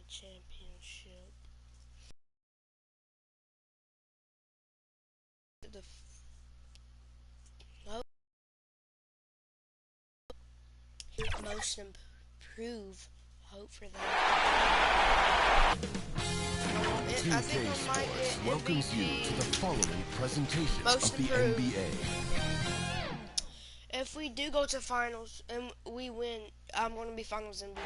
championship. The most improved. Hope for that. I think we might get welcomes you to the following presentation most of the improved. NBA. If we do go to finals and we win, I'm going to be finals MVP.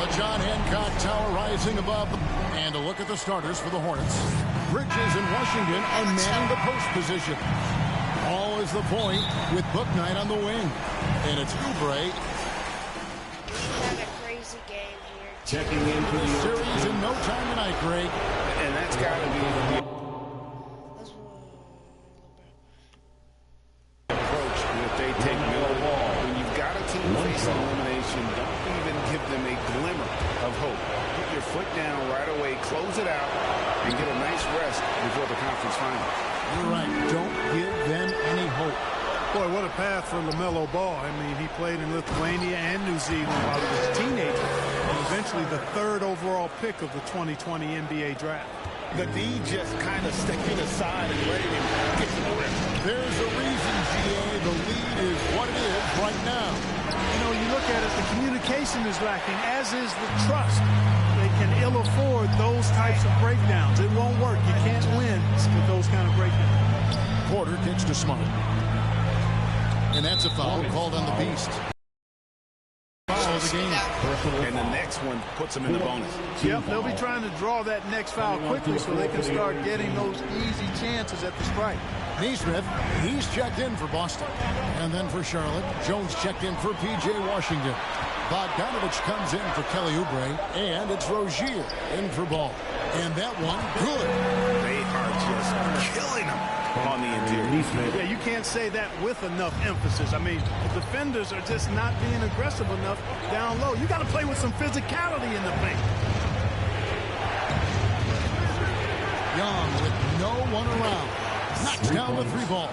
The John Hancock Tower rising above. And a look at the starters for the Hornets. Bridges and Washington are manning the post position. All is the point with Bouknight on the wing. And it's Oubre. We had a crazy game here. Checking in for the Series in no time tonight, Greg. And that's got to be the approach if they take Miller Ball. When you've got a team facing elimination, don't even give them a glimmer of hope. Put your foot down right away, close it out, and get a nice rest before the conference finals. You're right. Don't give them any hope. Boy, what a path for LaMelo Ball. I mean, he played in Lithuania and New Zealand while he was a teenager, and eventually the 3rd overall pick of the 2020 NBA draft. The D just kind of stepping aside and letting him get to the rim. There's a reason, GA. The lead is what it is right now. You know, you look at it, the communication is lacking, as is the trust. They can ill afford those types of breakdowns. It won't work. You can't win with those kind of breakdowns. Porter kicks to Smart. And that's a foul called on the Beast. Foul of the game. And the next one puts him in the bonus. Yep, they'll be trying to draw that next foul quickly so they can start getting those easy chances at the strike. Neesmith, he's checked in for Boston. And then for Charlotte, Jones checked in for P.J. Washington. Bogdanovich comes in for Kelly Oubre. And it's Rozier in for Ball. And that one, good. They are just killing him on the interior. Yeah, you can't say that with enough emphasis. I mean, the defenders are just not being aggressive enough down low. You got to play with some physicality in the paint. Young with no one around. Knocks down the 3 ball.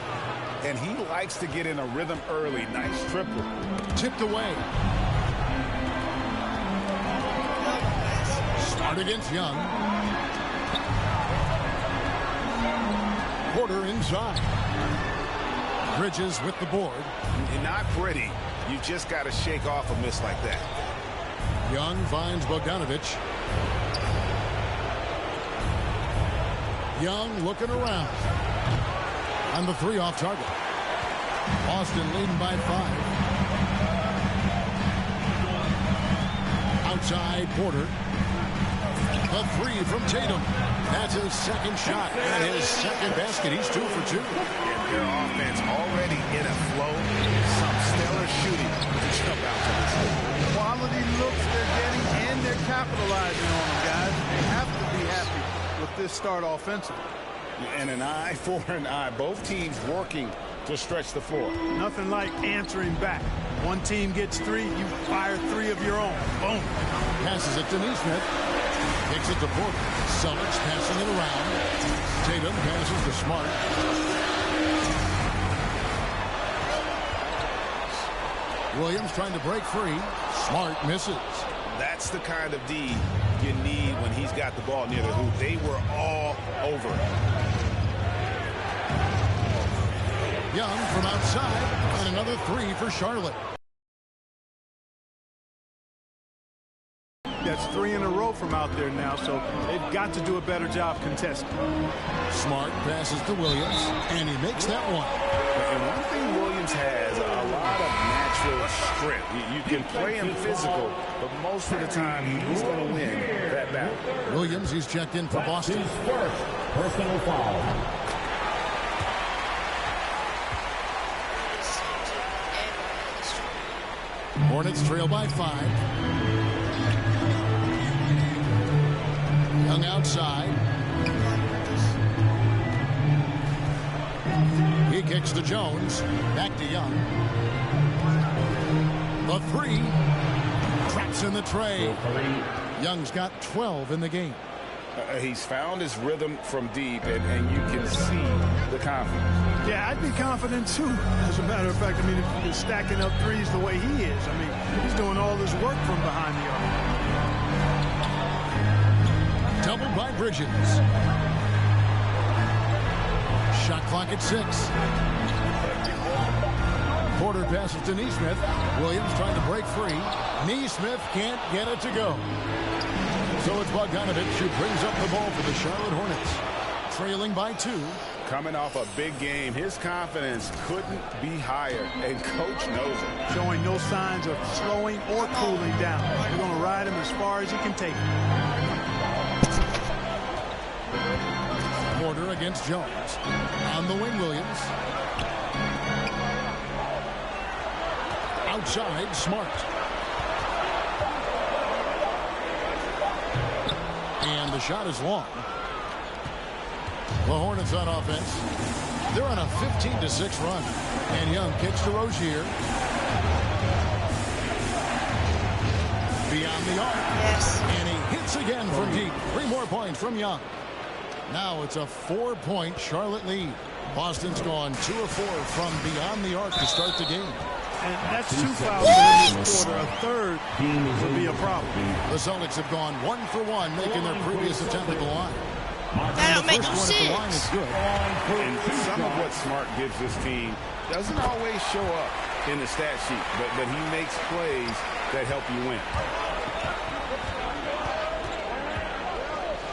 And he likes to get in a rhythm early. Nice triple. Tipped away. Smart against Young. Porter inside. Bridges with the board. You're not pretty. You just got to shake off a miss like that. Young finds Bogdanovich. Young looking around. On the 3 off target. Boston leading by 5. Outside Porter. The 3 from Tatum. That's his second shot and his second basket. He's 2 for 2. And their offense already in a flow. Some stellar shooting to jump out to this. Quality looks they're getting, and they're capitalizing on them, guys. They have to be happy with this start offensively. And an eye for an eye. Both teams working to stretch the floor. Nothing like answering back. One team gets 3, you fire 3 of your own. Boom. Passes it to Neesmith. Kicks it to Porter. Summits passing it around. Tatum passes to Smart. Williams trying to break free. Smart misses. That's the kind of D you need when he's got the ball near the hoop. They were all over it. Young from outside, and another 3 for Charlotte. That's 3 in a row from out there now, so they've got to do a better job contesting. Smart passes to Williams, and he makes that one. And one thing Williams has, a lot of natural strength. You can play him physical, but most of the time he's going to win that battle. Williams, he's checked in for Boston. His first personal foul. Hornets trail by 5. Young outside. He kicks to Jones. Back to Young. The 3. Traps in the tray. Young's got 12 in the game. He's found his rhythm from deep, and you can see the confidence. Yeah, I'd be confident too. As a matter of fact, I mean, if he's stacking up 3s the way he is, I mean, he's doing all this work from behind the arc. Bridges. Shot clock at 6. Porter passes to Neesmith. Williams trying to break free. Neesmith can't get it to go. So it's Bogdanovich who brings up the ball for the Charlotte Hornets. Trailing by 2. Coming off a big game, his confidence couldn't be higher, and Coach knows it. Showing no signs of slowing or cooling down. We're going to ride him as far as he can take him. Porter against Jones. On the wing, Williams. Outside, Smart. And the shot is long. The Hornets on offense. They're on a 15-6 run. And Young kicks to Rozier. Beyond the arc. Yes. And he hits again from deep. 3 more points from Young. Now it's a 4-point Charlotte lead. Boston's gone 2 of 4 from beyond the arc to start the game. And that's 2 fouls in this quarter. A third would be a problem. The Celtics have gone 1 for 1, making their previous attempt at the line. That don't make no First one at the line is sense. good. And some of what Smart gives this team doesn't always show up in the stat sheet, but he makes plays that help you win.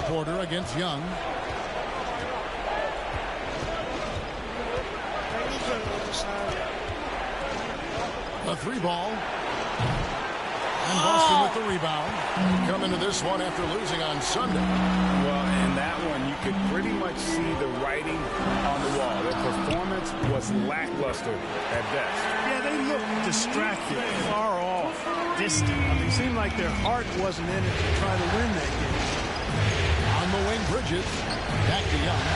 Porter against Young. A 3-ball. And Boston with the rebound. Come into this one after losing on Sunday. Well, in that one, you could pretty much see the writing on the wall. Their performance was lackluster at best. Yeah, they looked distracted, far off, distant. I mean, it seemed like their heart wasn't in it to try to win that game. On the wing, Bridges. Back to Young.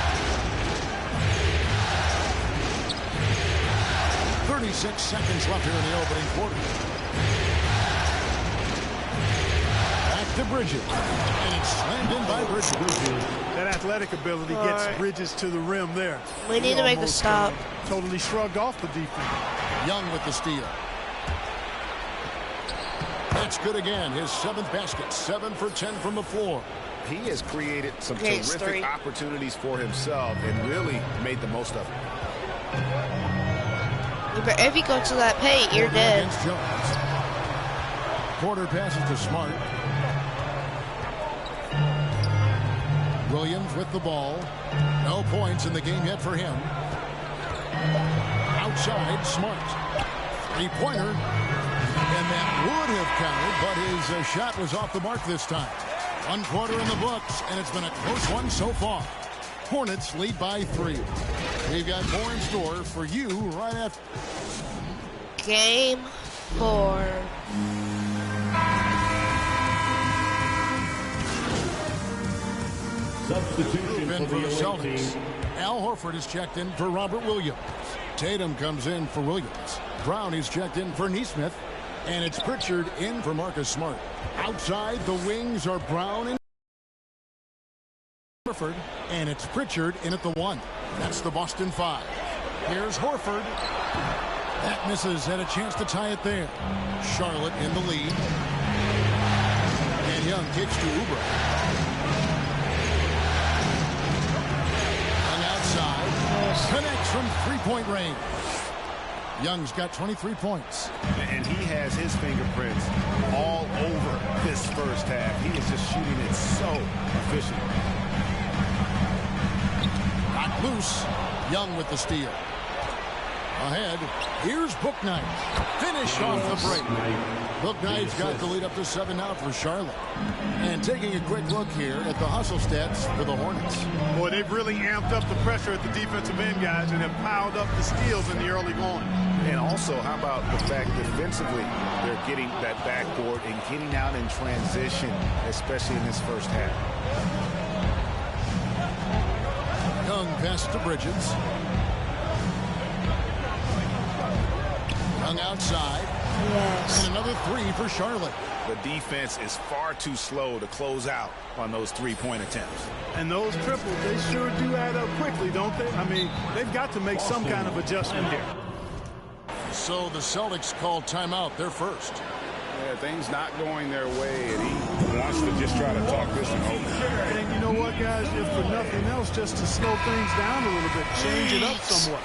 36 seconds left here in the opening quarter. Back to Bridges. And it's slammed in by Bridges. That athletic ability gets Bridges to the rim there. We need to make a stop. Totally shrugged off the defense. Young with the steal. That's good again. His 7th basket. 7 for 10 from the floor. He has created some Okay, it's terrific 3. opportunities for himself and really made the most of it. But if you go to that paint, you're dead. Against Jones. Porter passes to Smart. Williams with the ball. No points in the game yet for him. Outside, Smart. 3-pointer. And that would have counted, but his shot was off the mark this time. 1 quarter in the books, and it's been a close one so far. Hornets lead by 3. We've got more in store for you right after. Game 4. Substitution In for for the the away Celtics. team. Al Horford is checked in for Robert Williams. Tatum comes in for Williams. Brown is checked in for Neesmith. And it's Pritchard in for Marcus Smart. Outside, the wings are Brown and Horford. And it's Pritchard in at the 1. That's the Boston 5. Here's Horford. That misses. Had a chance to tie it there. Charlotte in the lead. And Young kicks to Oubre. Young outside. Connects from 3-point range. Young's got 23 points. And he has his fingerprints all over this first half. He is just shooting it so efficient. Knocked loose. Young with the steal. Ahead, here's Bouknight. Finished off the break. Bouknight's got the lead up to 7 now for Charlotte. And taking a quick look here at the hustle stats for the Hornets. Boy, they've really amped up the pressure at the defensive end, guys, and have piled up the steals in the early going. And also, how about the fact defensively, they're getting that backboard and getting out in transition, especially in this first half. Young pass to Bridges. Young outside. Yes. And another 3 for Charlotte. The defense is far too slow to close out on those 3-point attempts. And those triples, they sure do add up quickly, don't they? I mean, they've got to make some kind of adjustment here. So the Celtics call timeout. They're first. Yeah, things not going their way, and he wants to just try to talk this one over. And you know what? what, guys, if for nothing else, just to slow things down a little bit, change it up somewhat.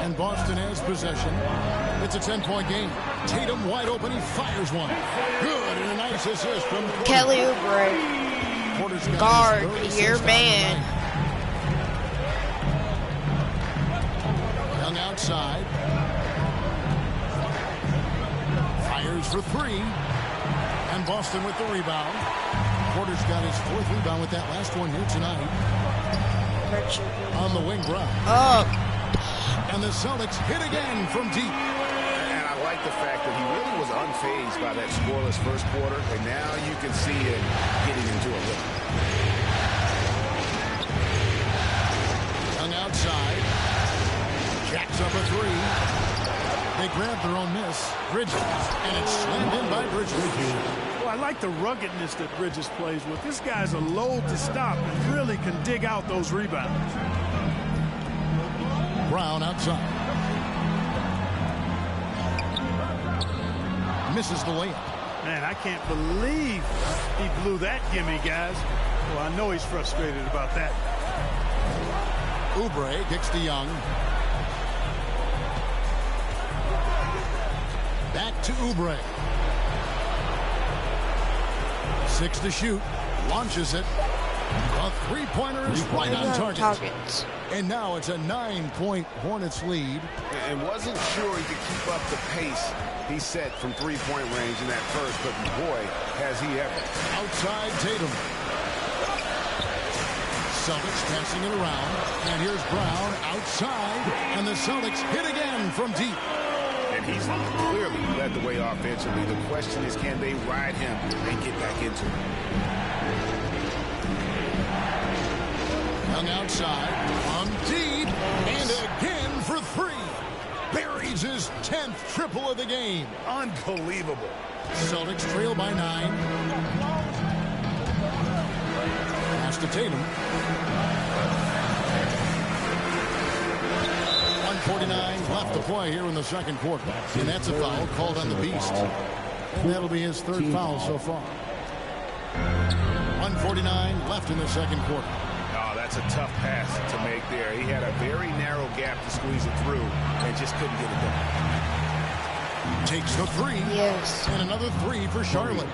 And Boston has possession. It's a 10-point game. Tatum wide open. He fires one. Good, and a nice assist from Kelly Oubre. Guard, your man. Young outside. Fires for three. And Boston with the rebound. Porter's got his fourth rebound with that last one here tonight. On the wing, Brown. Up. And the Celtics hit again from deep. And I like the fact that he really was unfazed by that scoreless first quarter, and now you can see him getting into a rhythm. Young outside. Jacks up a three. They grab their own miss. Bridges. And it's slammed in by Bridges. Well, I like the ruggedness that Bridges plays with. This guy's a load to stop and really can dig out those rebounds. Brown outside. Misses the layup. Man, I can't believe he blew that gimme, guys. Well, I know he's frustrated about that. Oubre kicks to Young. Back to Oubre. 6 to shoot. Launches it. A three-pointer is right on target. And now it's a 9-point Hornets lead. And wasn't sure he could keep up the pace he set from three-point range in that first, but boy, has he ever. Outside Tatum. Celtics passing it around. And here's Brown outside. And the Celtics hit again from deep. And he's clearly led the way offensively. The question is, can they ride him and get back into it? Young outside, from deep, and again for three. Buries his 10th triple of the game. Unbelievable. Celtics trail by 9. Pass to Tatum. 1:49 left to play here in the second quarter. And that's a foul called on the Beast. And that'll be his third foul so far. 1:49 left in the second quarter. That's a tough pass to make there. He had a very narrow gap to squeeze it through and just couldn't get it done. Takes the three. Yes. And another three for Charlotte.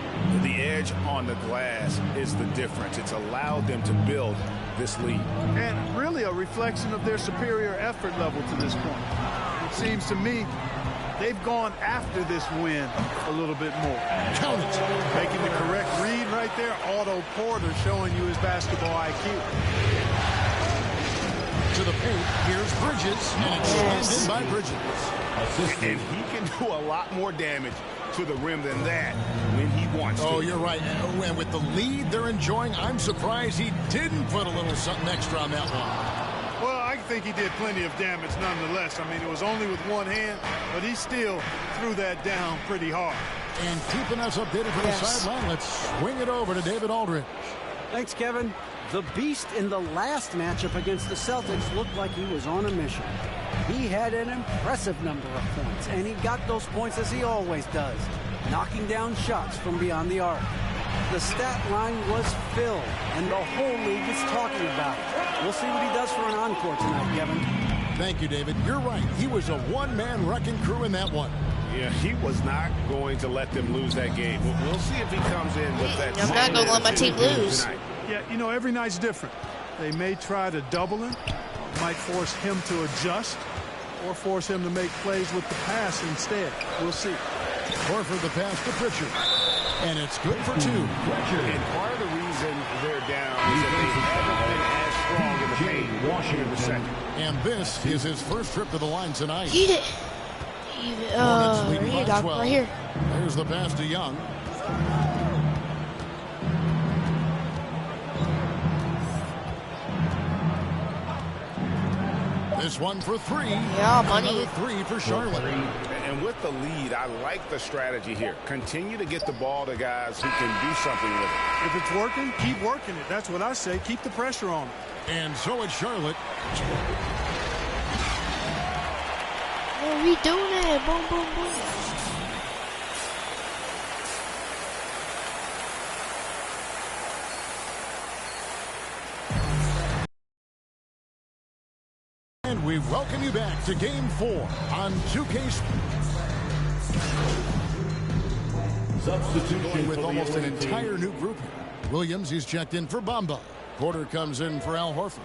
The edge on the glass is the difference. It's allowed them to build this lead. And really a reflection of their superior effort level to this point. It seems to me they've gone after this win a little bit more. Count it. Making the correct read right there. Otto Porter showing you his basketball IQ. To the paint, here's Bridges, and it's slammed in by Bridges. And he can do a lot more damage to the rim than that when he wants to. Oh, you're right. And with the lead they're enjoying, I'm surprised he didn't put a little something extra on that one. Well, I think he did plenty of damage nonetheless. I mean, it was only with one hand, but he still threw that down pretty hard. And keeping us updated from the sideline, let's swing it over to David Aldridge. Thanks, Kevin. The Beast in the last matchup against the Celtics looked like he was on a mission. He had an impressive number of points, and he got those points as he always does, knocking down shots from beyond the arc. The stat line was filled, and the whole league is talking about it. We'll see what he does for an encore tonight, Kevin. Thank you, David. You're right. He was a one-man wrecking crew in that one. Yeah, he was not going to let them lose that game. We'll see if he comes in with that. I'm not going to let my team lose. Tonight. Yeah, you know, every night's different. They may try to double him, might force him to adjust, or force him to make plays with the pass instead. We'll see. Horford the pass to Pritchard. And it's good for two. And part of the reason they're down is that they haven't been as strong in the paint Washington in the second. And this is his first trip to the line tonight. Eat it. Right here, Doc. Right here. There's the pass to Young. This one for three. Yeah, money. Another three for Charlotte. And with the lead, I like the strategy here. Continue to get the ball to guys who can do something with it. If it's working, keep working it. That's what I say. Keep the pressure on him. And so it's Charlotte. we doing it? Boom, boom, boom. And we welcome you back to Game 4 on 2K Substitution with for almost the an away team. entire new group here. Williams, he's checked in for Bamba. Porter comes in for Al Horford.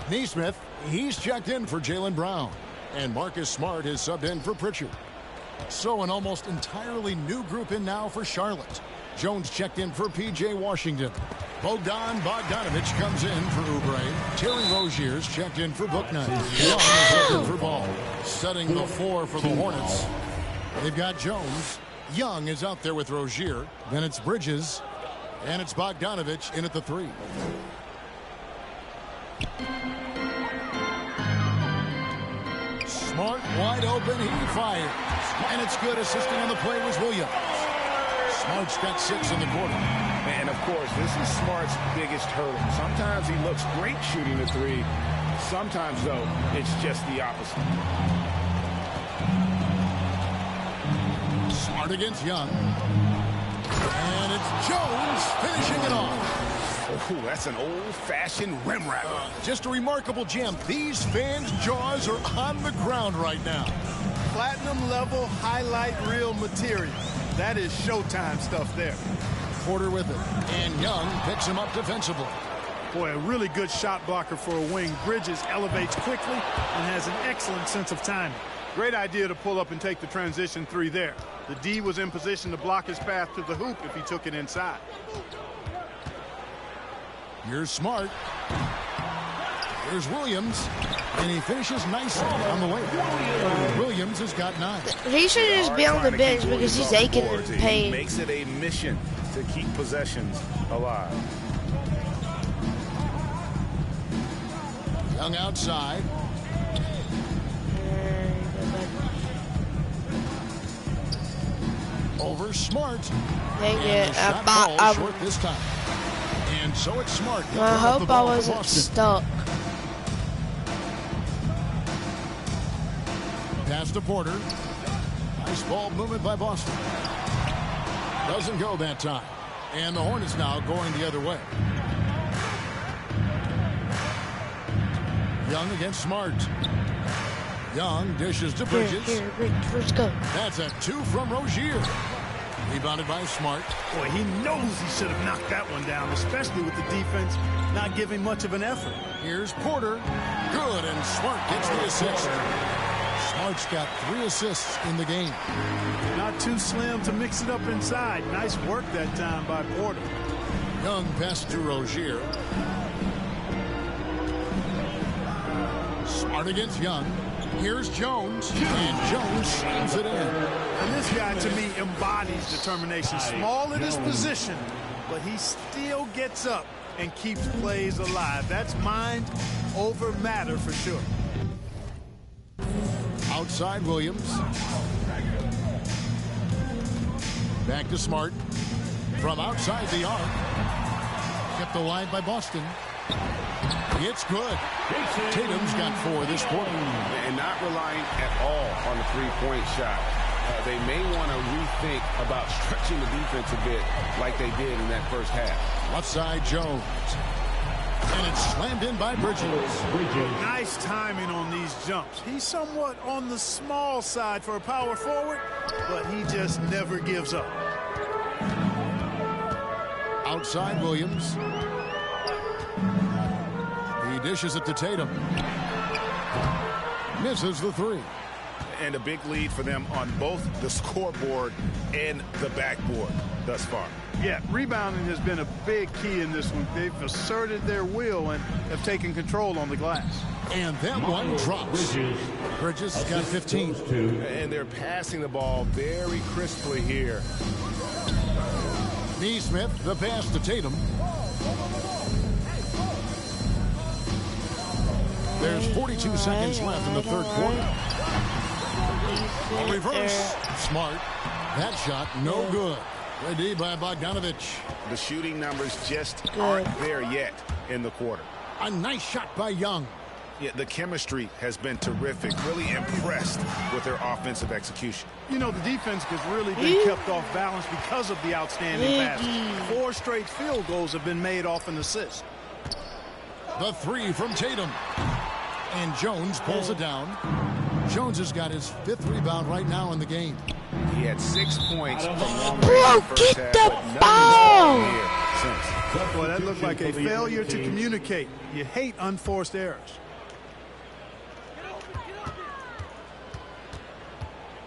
Neesmith, he's checked in for Jaylen Brown. And Marcus Smart is subbed in for Pritchard. So an almost entirely new group in now for Charlotte. Jones checked in for P.J. Washington. Bogdanovich comes in for Oubre. Terry Rozier's checked in for Bouknight. Young is in for Ball. Setting the floor for the Hornets. They've got Jones. Young is out there with Rozier. Then it's Bridges. And it's Bogdanovich in at the 3. Smart wide open. He fires. And it's good. Assisting on the play was Williams. Smart's got 6 in the quarter. And of course, this is Smart's biggest hurdle. Sometimes he looks great shooting the 3. Sometimes, though, it's just the opposite. Smart against Young. And it's Jones finishing it off. Oh, that's an old-fashioned rim wrapper. Just a remarkable gem. These fans' jaws are on the ground right now. Platinum level highlight reel material. That is Showtime stuff there. Porter with it. And Young picks him up defensively. Boy, a really good shot blocker for a wing. Bridges elevates quickly and has an excellent sense of timing. Great idea to pull up and take the transition 3 there. The D was in position to block his path to the hoop if he took it inside. Here's Smart. Here's Williams. And he finishes nicely on the way. Williams has got 9. He should just be on the bench because he's aching in He pain. makes it a mission to keep possessions alive. Young outside. Over Smart. Dang And it. the shot falls I short this time. And so it's Smart. hope I wasn't stuck. Pass to Porter. Nice ball movement by Boston. Doesn't go that time. And the Hornets now going the other way. Young against Smart. Young dishes to Bridges. Here, let's go. That's a 2 from Rozier. Rebounded by Smart. Boy, he knows he should have knocked that one down, especially with the defense not giving much of an effort. Here's Porter. Good, and Smart gets the assist. Smart's got 3 assists in the game. Not too slim to mix it up inside. Nice work that time by Porter. Young pass to Rozier. Smart against Young. Here's Jones. And Jones slams it in. And this guy, to me, embodies determination. Small in his position, but he still gets up and keeps plays alive. That's mind over matter for sure. Outside Williams. Back to Smart. From outside the arc. Kept alive by Boston. It's good. Tatum's got 4 this quarter. And not relying at all on the three-point shot. They may want to rethink about stretching the defense a bit like they did in that first half. Left side Jones. And it's slammed in by Bridges. Nice timing on these jumps. He's somewhat on the small side for a power forward, but he just never gives up. Outside Williams. He dishes it to Tatum. Misses the 3. And a big lead for them on both the scoreboard and the backboard thus far. Yeah, rebounding has been a big key in this one. They've asserted their will and have taken control on the glass. And that one drops. Bridges has got 15. And they're passing the ball very crisply here. Neesmith, the pass to Tatum. There's 42 seconds left in the 3rd quarter. A reverse. Smart. That shot, no good. Good D by Bogdanovich. The shooting numbers just aren't there yet in the quarter. A nice shot by Young. Yeah, the chemistry has been terrific. Really impressed with their offensive execution. You know, the defense has really been kept off balance because of the outstanding passes. 4 straight field goals have been made off an assist. The 3 from Tatum. And Jones pulls it down. Jones has got his 5th rebound right now in the game. He had 6 points from long Bro, range in the first get half, the but ball! nothing here since. Boy, that looked like a failure to communicate. You hate unforced errors.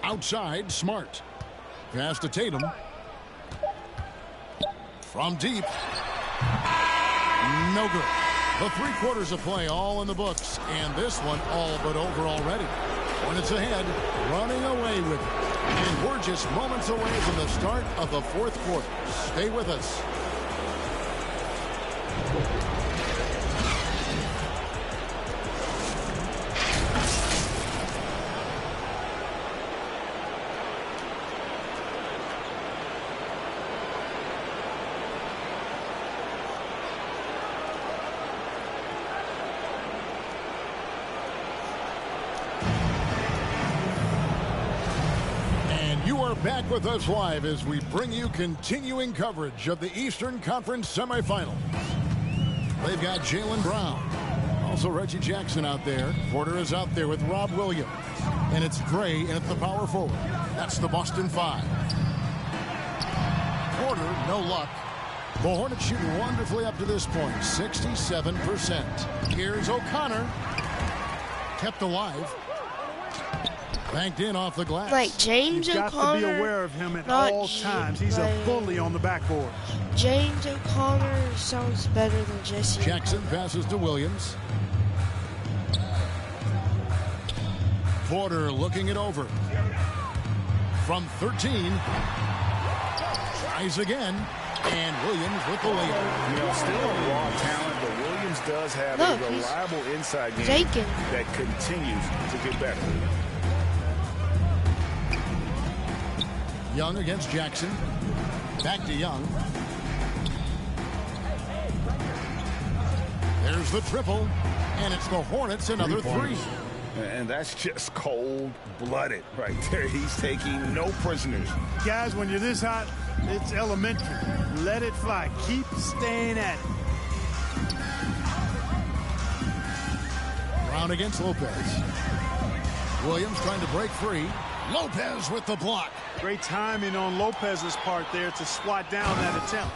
Outside, Smart. Pass to Tatum. From deep. No good. The 3 quarters of play all in the books, and this one all but over already. Hornets ahead, running away with it. And we're just moments away from the start of the 4th quarter. Stay with us. Back with us live as we bring you continuing coverage of the Eastern Conference semifinal. They've got Jaylen Brown, also Reggie Jackson out there. Porter is out there with Rob Williams, and it's Gray and it's the power forward. That's the Boston 5. Porter, no luck. The Hornets shooting wonderfully up to this point, 67%. Here's O'Connor, kept alive. Banked in off the glass. Like James You've got O'Connor. to be aware of him at all times. He's a bully on the backboard. James O'Connor sounds better than Jesse. Jackson passes to Williams. Porter looking it over. From 13. Tries again. And Williams with the layup. You know, still a raw talent, but Williams does have a reliable inside game taken. that continues to get better. Young against Jackson. Back to Young. There's the triple. And it's the Hornets another 3. And that's just cold-blooded right there. He's taking no prisoners. Guys, when you're this hot, it's elementary. Let it fly. Keep staying at it. Brown against Lopez. Williams trying to break free. Lopez with the block. Great timing on Lopez's part there to swat down that attempt.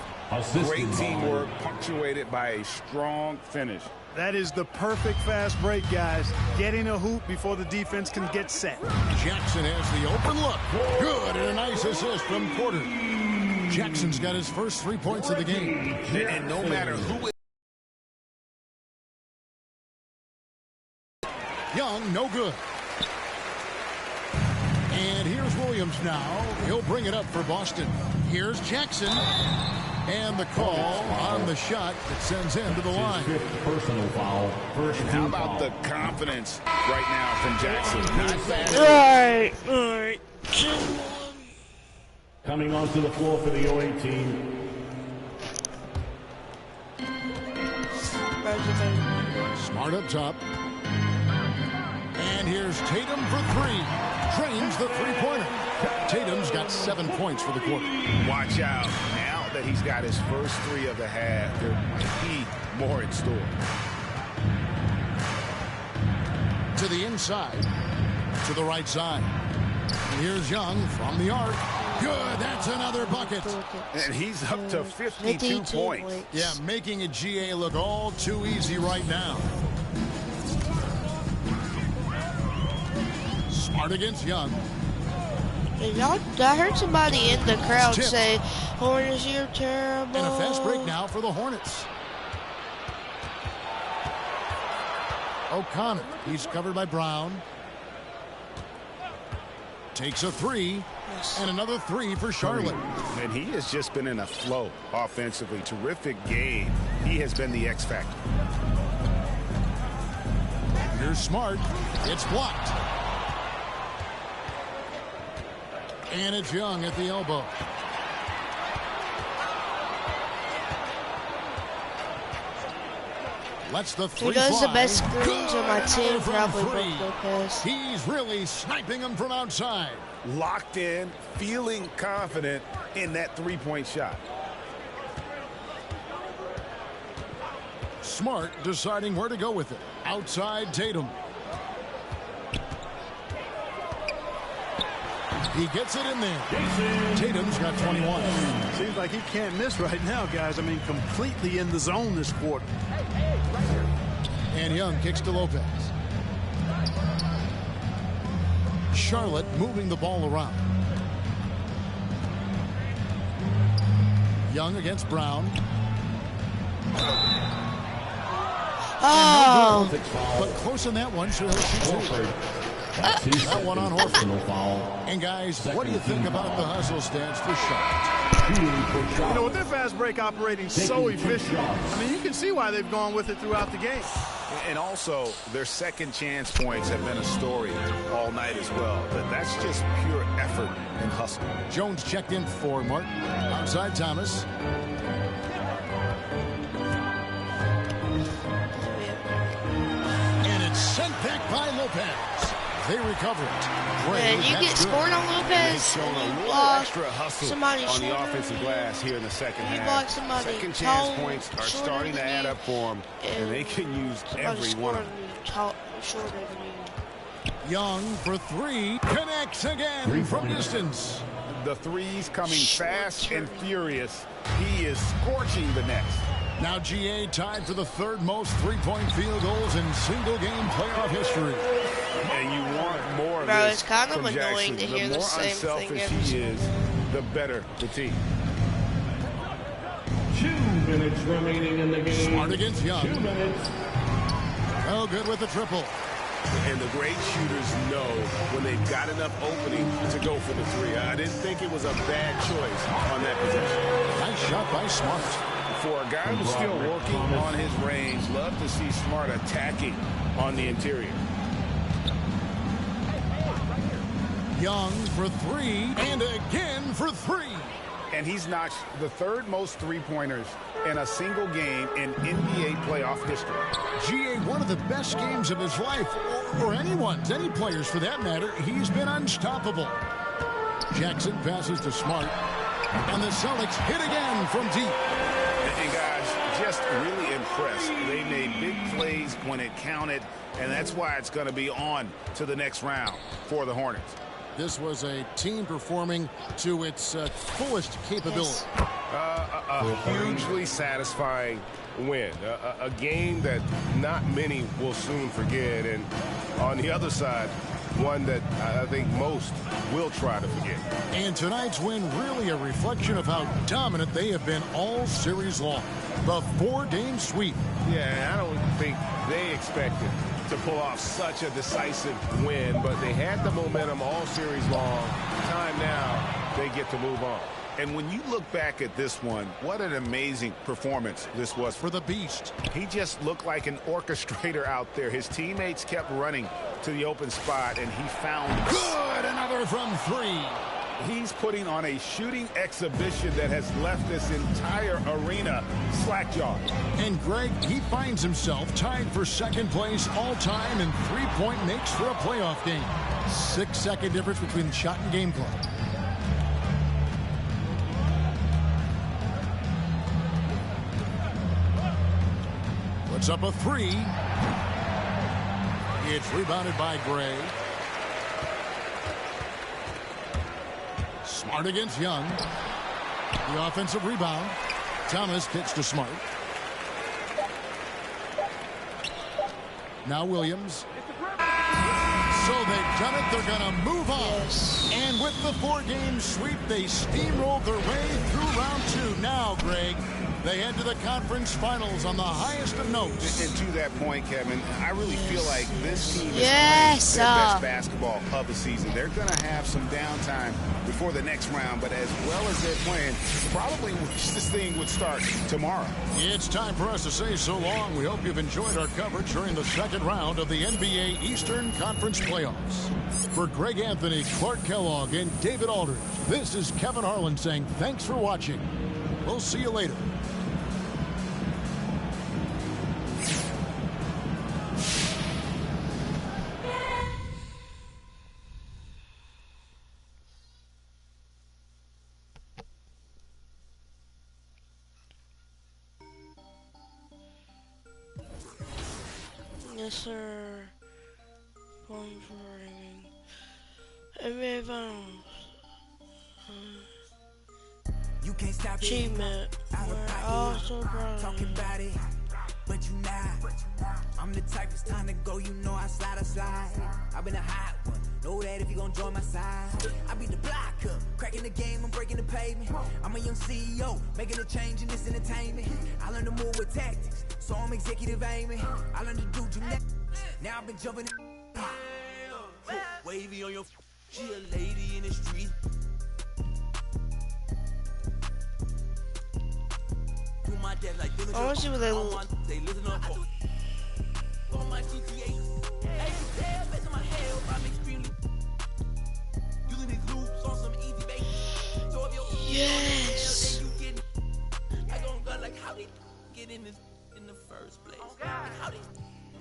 Great teamwork, punctuated by a strong finish. That is the perfect fast break, guys. Getting a hoop before the defense can get set. Jackson has the open look. Good, and a nice assist from Porter. Jackson's got his first 3 points of the game. And no matter who it Young, no good. And here's Williams now. He'll bring it up for Boston. Here's Jackson. And the call on the shot that sends him to the line. Personal foul. And how about the confidence right now from Jackson? Not bad. All right. Coming onto the floor for the 018. Smart up top. And here's Tatum for 3. Drains the 3-pointer. Tatum's got 7 points for the quarter. Watch out. Now that he's got his first 3 of the half, there might be more in store. To the inside. To the right side. And here's Young from the arc. Good. That's another bucket. And he's up to 52 points. Yeah, making a GA look all too easy right now. Smart against Young. I heard somebody in the crowd say, Hornets, you're terrible. And a fast break now for the Hornets. O'Connor, he's covered by Brown. Takes a 3. And another 3 for Charlotte. And he has just been in a flow offensively. Terrific game. He has been the X factor. Here's Smart. It's blocked. And it's Young at the elbow. Lets the Who three does the fly. best screens Good. on my team? Another from Probably three. Brook Lopez. He's really sniping them from outside. Locked in, feeling confident in that three-point shot. Smart deciding where to go with it. Outside Tatum. He gets it in there. Tatum's got 21. Seems like he can't miss right now, guys. I mean, completely in the zone this quarter. And Young kicks to Lopez. Charlotte moving the ball around. Young against Brown. Oh, But close on that one, so he'll shoot two. That one on Horford. And guys, what do you think about the hustle stance for Charlotte? You know, with their fast break operating so efficient, I mean, you can see why they've gone with it throughout the game. And also, their second chance points have been a story all night as well. But that's just pure effort and hustle. Jones checked in for Martin. Outside Thomas. And it's sent back by Lopez. They recover it. man, you get scored on Lopez. Shown a and you little block extra hustle somebody's on the shoulder. offensive glass here in the second You half. block somebody Second tall, chance points are shorter starting to than add you, up for them, and they can use somebody every one of scoring them. tall, shorter than you. Young for three. Connects again from distance. The threes coming fast and furious. He is scorching the nets. Now GA tied for the third most three-point field goals in single-game playoff history. And you want more of Bro, this it's kind of from annoying Jackson. to hear the the more same thing unselfish every he single is, the better the team. 2 minutes remaining in the game. Smart against Young. 2 minutes. Oh, good with the triple. And the great shooters know when they've got enough opening to go for the three. I didn't think it was a bad choice on that possession. Nice shot by Smart. For a guy who's still working on his range, love to see Smart attacking on the interior. Young for three, and again for three. And he's notched the third most three-pointers in a single game in NBA playoff history. GA, one of the best games of his life, or anyone's, any players for that matter. He's been unstoppable. Jackson passes to Smart, and the Celtics hit again from deep. And guys, just really impressed. They made big plays when it counted, and that's why it's going to be on to the next round for the Hornets. This was a team performing to its fullest capability. A hugely satisfying win. A game that not many will soon forget. And on the other side, one that I think most will try to forget. And tonight's win really a reflection of how dominant they have been all series long. The 4-game sweep. Yeah, I don't think they expected to pull off such a decisive win, but they had the momentum all series long. Time now, they get to move on. And when you look back at this one, what an amazing performance this was For the Beast. He just looked like an orchestrator out there. His teammates kept running to the open spot, and he found Good, another from three. He's putting on a shooting exhibition that has left this entire arena slack-jawed. And Greg, he finds himself tied for second place all-time in three-point makes for a playoff game. 6-second difference between the shot and game clock. Puts up a three. It's rebounded by Gray. Smart against Young. The offensive rebound. Thomas kicks to Smart. Now Williams. So they've done it. They're going to move on. Yes. And with the 4-game sweep, they steamrolled their way through round 2. Now, Greg, they head to the conference finals on the highest of notes. And to that point, Kevin, I really feel like this team is Yes, playing their best basketball of the season. They're going to have some downtime before the next round, but as well as they're playing, probably wish this thing would start tomorrow. It's time for us to say so long. We hope you've enjoyed our coverage during the second round of the NBA Eastern Conference Playoffs. For Greg Anthony, Clark Kellogg, and David Aldridge, this is Kevin Harlan saying thanks for watching. We'll see you later. sir. Points for ringing. NBA Finals. You can't stop it. Achievement. We're all so proud of Talking you. about it, but you not. I'm the type, it's time to go, you know I slide. I've been a hot one, know that if you gon' join my side. I be the block up, cracking the game, I'm breaking the pavement. I'm a young CEO, making a change in this entertainment. I learned to move with tactics, so I'm executive aiming. I learned to do gymnastics, now I've been jumping wavy on your she a lady in the street. My dad like I want to see what they look. They listen up on my GTA. Hey, damn, based on my hell, I'm extremely using these loops on some easy bait. So if you're Yes. then you get I gon' go like how they get in this in the first place. Like how they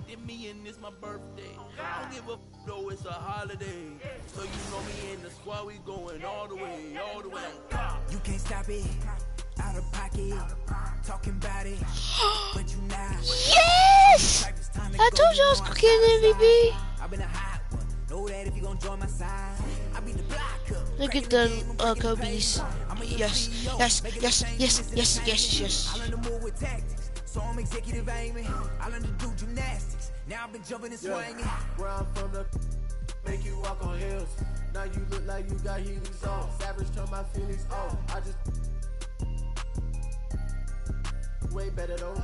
did me and this my birthday. I don't give a though it's a holiday. So you know me in the squad, we going all the way, all the way. You can't stop it. Out of pocket, talking about it, but you not. Yes! I told you I was gonna get an MVP. I've been a hot one. Know that if you gon' join my side, I be the block up. Look at the Kobe's. Yes, yes, yes, yes, yes, yes, yes. I learned to move with tactics, so I'm executive aiming. I learned to do gymnastics. Now I've been jumping and swinging. Where I'm from, the make you walk on hills. Now you look like you got Heelys on. Savage turn my feelings on. I just way better though.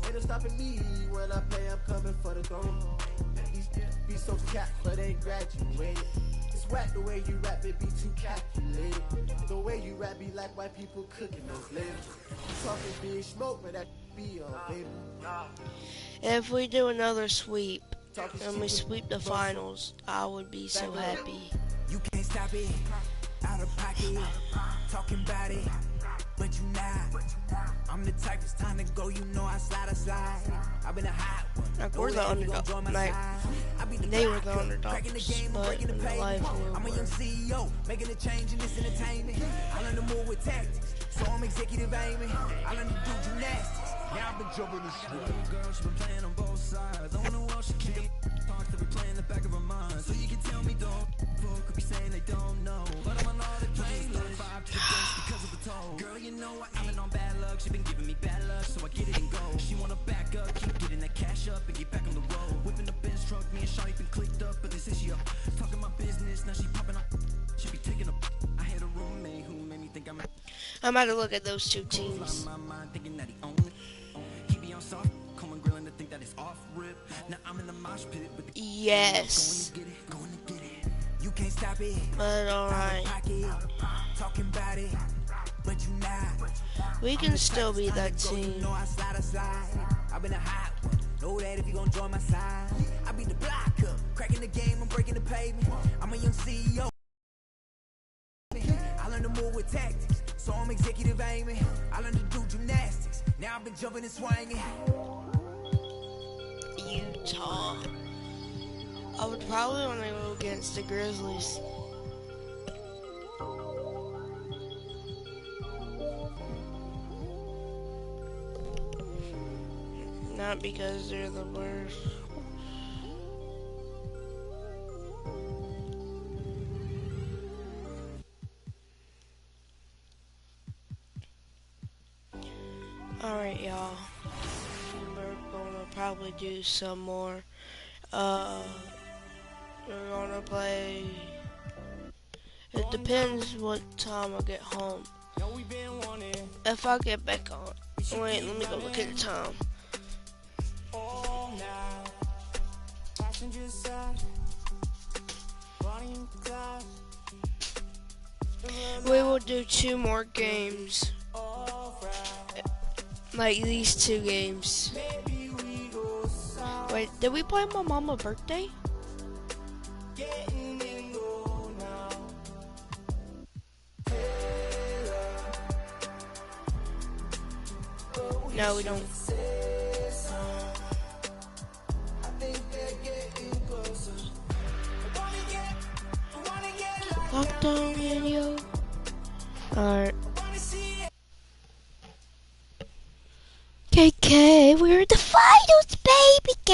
Ain't no stopping me when I play. I'm coming for the throne. These be so capped, but ain't graduated. It's whack the way you rap, it be too calculated. The way you rap be like white people cooking those labels. Talking big smoke, but that be on baby. If we do another sweep and we sweep the finals, I would be so happy. You can't stop it. Out of pocket, talking about it, but you not. I'm the type, it's time to go, you know I slide. I've been a hot one. Like, we're the underdog. Like, they were the underdogs, but in real life, I'm a young CEO, making a change in this entertainment. I learned to move with tactics, so I'm executive aiming. I learned to do gymnastics. Now I've been jumping the shit. Girl, she been playing on both sides. I wanna watch she can't talk to be playing in the back of her mind. So you can tell me don't could be saying they don't know. But I'm on all the playlist. Vibe to the dance because of the toe. Girl, you know I've been on bad luck. She been giving me bad luck, so I get it and go. She wanna back up, keep getting that cash up and get back on the road. Whipping the Benz truck, me and Shawty been clicked up, but they say she up. Talking my business, now she popping up. She be taking up. I had a roommate who made me think I'm about to look at those two teams. my mind thinking that he owned it. He be on soft, common grilling to think that it's off rip. Now I'm in the mosh pit with the Yes. going to get it. You can't stop it. But alright. Talking about it, but you not. We can still be that team. know I slide. I've been a hot one. Know that if you gon' join my side, I be the block up, cracking the game, I'm breaking the pavement. I'm a young CEO. I learned to move with tactics, so I'm executive aiming. I learned to do gymnastics. Now I've been jumping and swinging. Utah. I would probably want to go against the Grizzlies. Not because they're the worst. Alright, y'all. We're gonna probably do some more. We're gonna play. It depends what time I get home. If I get back on. Wait, let me go look at the time. We will do 2 more games. Like these 2 games. Wait, did we play my mama's birthday? No, we don't. Lockdown video. Alright. KK, we're the finals, baby girl.